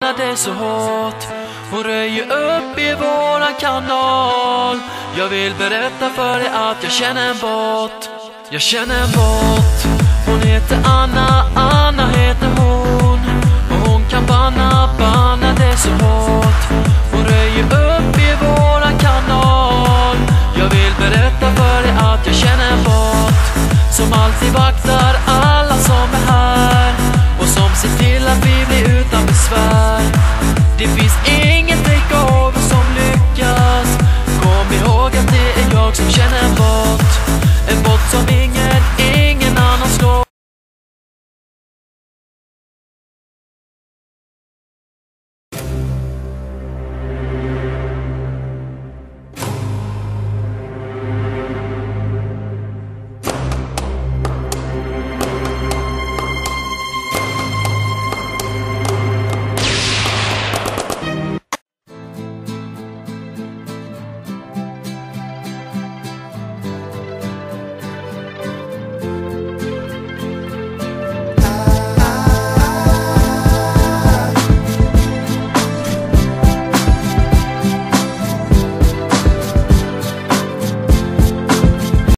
bannar det så hårt. Hon röjer upp i våran kanal. Jag vill berätta för dig att jag känner en bot. Jag känner en bot. Hon heter Anna, Anna heter hon. Och hon kan banna det så hårt. Hon röjer upp i våran kanal. Jag vill berätta för dig att jag känner en bot som alltid vaktar